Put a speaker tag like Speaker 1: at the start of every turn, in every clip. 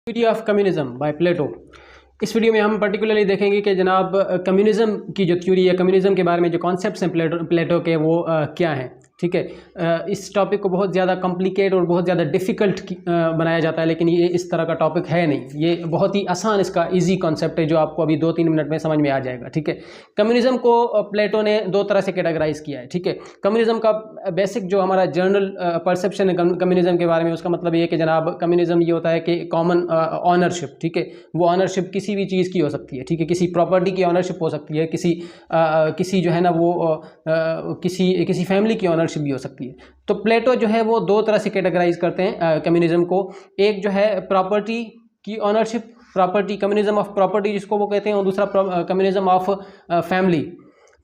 Speaker 1: Theory of communism bye प्लेटो। इस video में हम पर्टिकुलरली देखेंगे कि जनाब कम्युनिज्म की जो थ्योरी है, कम्युनिज्म के बारे में जो कॉन्सेप्ट्स हैं प्लेटो के, वो क्या हैं। ठीक है, इस टॉपिक को बहुत ज़्यादा कॉम्प्लिकेट और बहुत ज़्यादा डिफ़िकल्ट बनाया जाता है, लेकिन ये इस तरह का टॉपिक है नहीं। ये बहुत ही आसान, इसका इजी कॉन्सेप्ट है जो आपको अभी 2-3 मिनट में समझ में आ जाएगा। ठीक है, कम्युनिज्म को प्लेटो ने 2 तरह से कैटेगराइज किया है। ठीक है, कम्युनिज्म का बेसिक जो हमारा जनरल परसेप्शन है कम्युनिज्म के बारे में, उसका मतलब ये है कि जनाब कम्युनिज्म ये होता है कि कॉमन ऑनरशिप। ठीक है, वो ऑनरशिप किसी भी चीज़ की हो सकती है। ठीक है, किसी प्रॉपर्टी की ऑनरशिप हो सकती है, किसी जो है ना वो किसी फैमिली की ऑनरशिप भी हो सकती है। तो प्लेटो जो है वो 2 तरह से कैटेगराइज करते हैं कम्युनिज्म को। एक जो है प्रॉपर्टी की ownership, property, communism of property जिसको वो कहते हैं, और दूसरा कम्युनिज्म ऑफ फैमिली।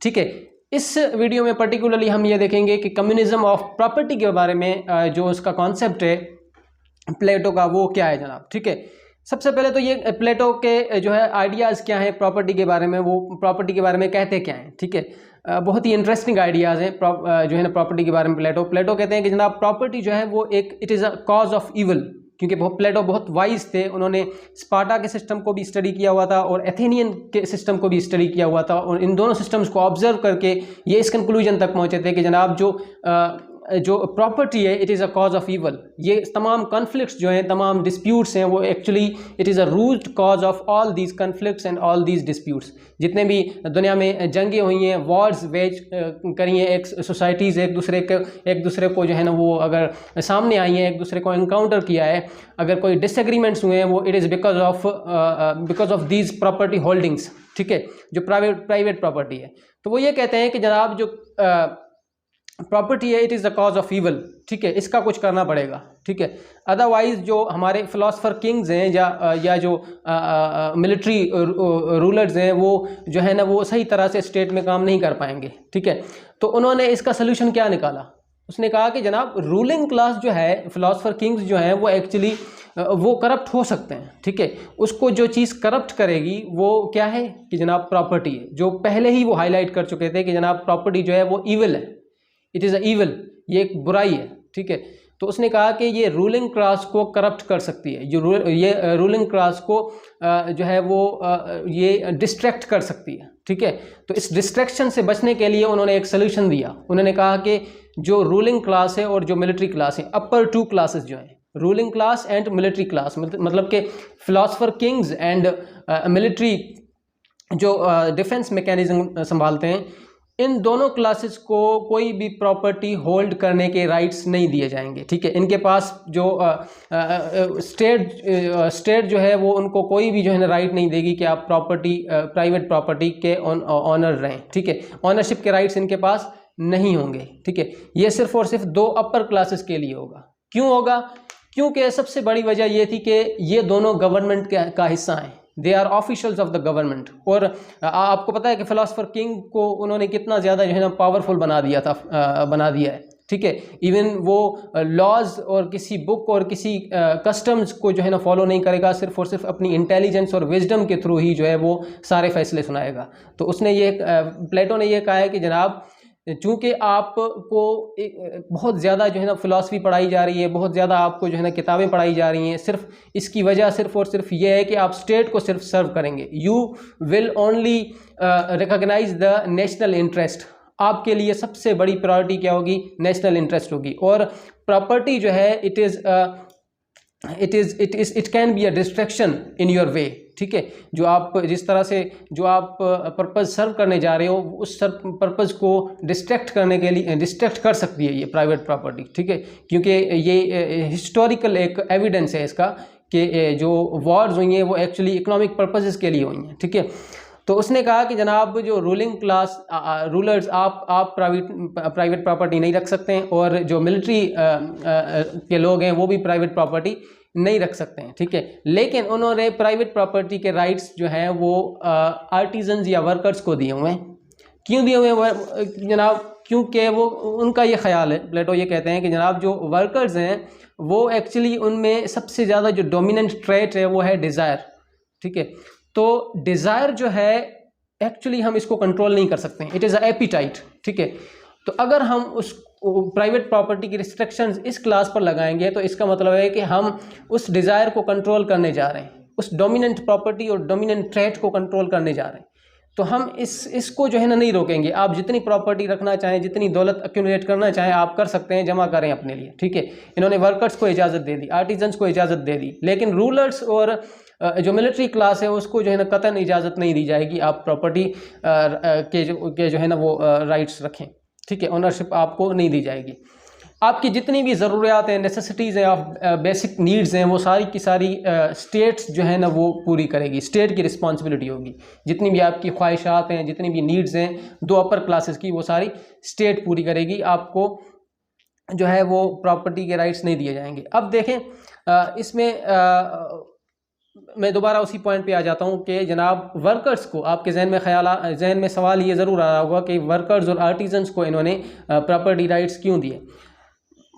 Speaker 1: ठीक है, इस वीडियो में पर्टिकुलरली हम ये देखेंगे कि कम्युनिज्म ऑफ प्रॉपर्टी के बारे में जो उसका कॉन्सेप्ट है प्लेटो का, वो क्या है जनाब। ठीक है, सबसे पहले तो ये प्लेटो के जो है आइडियाज़ क्या हैं प्रॉपर्टी के बारे में, वो प्रॉपर्टी के बारे में कहते क्या हैं। ठीक है, बहुत ही इंटरेस्टिंग आइडियाज़ हैं जो है ना प्रॉपर्टी के बारे में। प्लेटो कहते हैं कि जनाब प्रॉपर्टी जो है वो एक it is a cause of evil, क्योंकि प्लेटो बहुत वाइज थे। उन्होंने स्पार्टा के सिस्टम को भी स्टडी किया हुआ था और एथेनियन के सिस्टम को भी स्टडी किया हुआ था, और इन दोनों सिस्टम्स को ऑब्जर्व करके ये इस कंक्लूजन तक पहुँचे थे कि जनाब जो प्रॉपर्टी है it is a cause of evil. ये तमाम कॉन्फ्लिक्ट्स जो हैं, तमाम डिस्प्यूट्स हैं, वो actually it is a root cause of all these conflicts and all these disputes. जितने भी दुनिया में जंगें हुई हैं, वॉर्स वेज करी हैं, एक सोसाइटीज़ एक दूसरे को जो है ना वो अगर सामने आई हैं, एक दूसरे को इनकाउंटर किया है, अगर कोई डिसएग्रीमेंट्स हुए हैं, वो it is because of these property holdings. ठीक है, जो प्राइवेट प्रॉपर्टी है। तो वो ये कहते हैं कि जनाब जो प्रॉपर्टी है it is the cause of evil. ठीक है, इसका कुछ करना पड़ेगा। ठीक है, अदरवाइज जो हमारे फिलोसफर किंग्स हैं या जो मिलिट्री रूलर्स हैं, वो जो है ना वो सही तरह से स्टेट में काम नहीं कर पाएंगे। ठीक है, तो उन्होंने इसका सलूशन क्या निकाला। उसने कहा कि जनाब रूलिंग क्लास जो है, फिलोसफर किंग्स जो हैं, वो एक्चुअली वो करप्ट हो सकते हैं। ठीक है, उसको जो चीज़ करप्ट करेगी वो क्या है कि जनाब प्रॉपर्टी है। जो पहले ही वो हाईलाइट कर चुके थे कि जनाब प्रॉपर्टी जो है वो ईविल है, इट इज़ अ ईविल, ये एक बुराई है। ठीक है, तो उसने कहा कि ये रूलिंग क्लास को करप्ट कर सकती है, ये रूलिंग क्लास को जो है वो ये डिस्ट्रैक्ट कर सकती है। ठीक है, तो इस डिस्ट्रैक्शन से बचने के लिए उन्होंने एक सोल्यूशन दिया। उन्होंने कहा कि जो रूलिंग क्लास है और जो मिलिट्री क्लास है, अपर 2 क्लासेस जो हैं, ruling class and military class, मतलब कि फिलोसफर किंग्स एंड मिलिट्री जो डिफेंस मैकेनिज्म संभालते हैं, इन दोनों क्लासेस को कोई भी प्रॉपर्टी होल्ड करने के राइट्स नहीं दिए जाएंगे। ठीक है, इनके पास जो स्टेट जो है वो उनको कोई भी जो है ना राइट नहीं देगी कि आप प्राइवेट प्रॉपर्टी के ऑनर रहें। ठीक है, ऑनरशिप के राइट्स इनके पास नहीं होंगे। ठीक है, ये सिर्फ और सिर्फ 2 अपर क्लासेस के लिए होगा। क्यों होगा? क्योंकि सबसे बड़ी वजह ये थी कि ये दोनों गवर्नमेंट का हिस्सा हैं, they are officials of the government. और आपको पता है कि फिलोसफर किंग को उन्होंने कितना ज़्यादा जो है ना पावरफुल बना दिया है। ठीक है, इवन वो लॉज और किसी बुक और किसी कस्टम्स को जो है ना फॉलो नहीं करेगा, सिर्फ और सिर्फ अपनी इंटेलिजेंस और विजडम के थ्रू ही जो है वो सारे फैसले सुनाएगा। तो उसने ये प्लेटो ने ये कहा है कि जनाब चूँकि आपको बहुत ज़्यादा जो है ना फ़िलासफ़ी पढ़ाई जा रही है, बहुत ज़्यादा आपको जो है ना किताबें पढ़ाई जा रही हैं, सिर्फ इसकी वजह सिर्फ और सिर्फ ये है कि आप स्टेट को सिर्फ सर्व करेंगे। You will only recognise the national interest. आपके लिए सबसे बड़ी प्रायोरिटी क्या होगी? नेशनल इंटरेस्ट होगी। और प्रॉपर्टी जो है it can be a distraction in your way. ठीक है, जो आप जिस तरह से जो आप पर्पज़ सर्व करने जा रहे हो, उस पर्पज़ को डिस्ट्रैक्ट करने के लिए डिस्ट्रैक्ट कर सकती है ये प्राइवेट प्रॉपर्टी। ठीक है, क्योंकि ये हिस्टोरिकल एक एविडेंस है इसका कि जो वॉर्स हुई हैं वो एक्चुअली इकोनॉमिक पर्पसेस के लिए हुई हैं। ठीक है, तो उसने कहा कि जनाब जो रूलिंग क्लास रूलर्स, आप प्राइवेट प्रॉपर्टी नहीं रख सकते हैं, और जो मिलिट्री के लोग हैं वो भी प्राइवेट प्रॉपर्टी नहीं रख सकते हैं। ठीक है, लेकिन उन्होंने प्राइवेट प्रॉपर्टी के राइट्स जो हैं वो आर्टिजन्स या वर्कर्स को दिए हुए हैं। क्यों दिए हुए हैं जनाब? क्योंकि वो उनका ये ख्याल है, प्लेटो ये कहते हैं कि जनाब जो वर्कर्स हैं वो एक्चुअली उनमें सबसे ज़्यादा जो डोमिनेंट ट्रेट है वो है डिज़ायर। ठीक है, तो डिज़ायर जो है एक्चुअली हम इसको कंट्रोल नहीं कर सकते हैं, इट इज़ अ एपिटाइट। ठीक है, तो अगर हम प्राइवेट प्रॉपर्टी की रिस्ट्रिक्शंस इस क्लास पर लगाएंगे तो इसका मतलब है कि हम उस डिज़ायर को कंट्रोल करने जा रहे हैं, उस डोमिनेंट प्रॉपर्टी और डोमिनेंट ट्रेट को कंट्रोल करने जा रहे हैं। तो हम इसको जो है ना नहीं रोकेंगे। आप जितनी प्रॉपर्टी रखना चाहें, जितनी दौलत एक्यूमुलेट करना चाहें आप कर सकते हैं, जमा करें अपने लिए, ठीक है। इन्होंने वर्कर्स को इजाज़त दे दी, आर्टिजन्स को इजाज़त दे दी, लेकिन रूलर्स और जो मिलिट्री क्लास है उसको जो है ना कतई इजाज़त नहीं दी जाएगी आप प्रॉपर्टी के जो है ना वो राइट्स रखें, ठीक है। ओनरशिप आपको नहीं दी जाएगी। आपकी जितनी भी ज़रूरियात हैं, नेसेसिटीज़ हैं, बेसिक नीड्स हैं, वो सारी की सारी स्टेट्स जो है ना वो पूरी करेगी। स्टेट की रिस्पॉन्सिबिलिटी होगी। जितनी भी आपकी ख्वाहिशात हैं, जितनी भी नीड्स हैं दो अपर क्लासेस की, वो सारी स्टेट पूरी करेगी। आपको जो है वो प्रॉपर्टी के राइट्स नहीं दिए जाएंगे। अब देखें इसमें मैं दोबारा उसी पॉइंट पे आ जाता हूँ कि जनाब वर्कर्स को, आपके जहन में सवाल ये ज़रूर आ रहा होगा कि वर्कर्स और आर्टिजन्स को इन्होंने प्रॉपर्टी राइट्स क्यों दिए।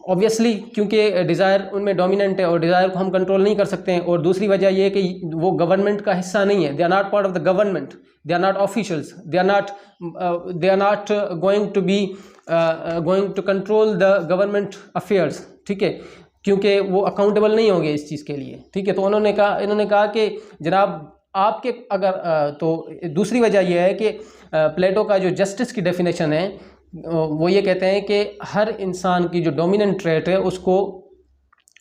Speaker 1: ऑब्वियसली क्योंकि डिज़ायर उनमें डोमिनेंट है और डिज़ायर को हम कंट्रोल नहीं कर सकते हैं। और दूसरी वजह यह है कि वो गवर्नमेंट का हिस्सा नहीं है, they are not part of the government, they are not officials, they are not going to control the government affairs, ठीक है, क्योंकि वो अकाउंटेबल नहीं होंगे इस चीज़ के लिए, ठीक है। तो इन्होंने कहा कि जनाब आपके अगर तो दूसरी वजह यह है कि प्लेटो का जो जस्टिस की डेफिनेशन है वो ये कहते हैं कि हर इंसान की जो डोमिनेंट ट्रेट है उसको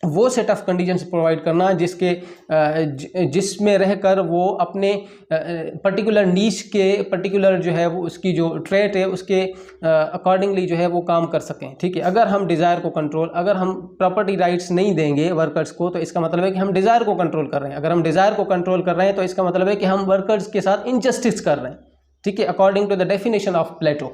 Speaker 1: वो सेट ऑफ कंडीशंस प्रोवाइड करना जिसमें रहकर वो अपने पर्टिकुलर नीश के पर्टिकुलर जो है वो उसकी जो ट्रेट है उसके अकॉर्डिंगली जो है वो काम कर सकें, ठीक है। अगर हम डिज़ायर को अगर हम प्रॉपर्टी राइट्स नहीं देंगे वर्कर्स को तो इसका मतलब है कि हम डिज़ायर को कंट्रोल कर रहे हैं। अगर हम डिज़ायर को कंट्रोल कर रहे हैं तो इसका मतलब है कि हम वर्कर्स के साथ इनजस्टिस कर रहे हैं, ठीक है, according to the definition of Plato,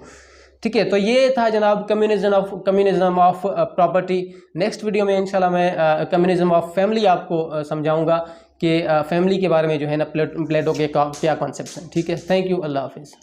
Speaker 1: ठीक है। तो ये था जनाब communism of property. Next video में इंशाल्लाह मैं कम्युनिज्म ऑफ फैमिली आपको समझाऊंगा कि फैमिली के बारे में जो है ना प्लेटो के क्या कॉन्सेप्ट्स हैं, ठीक है। थैंक यू, अल्लाह हाफिज़।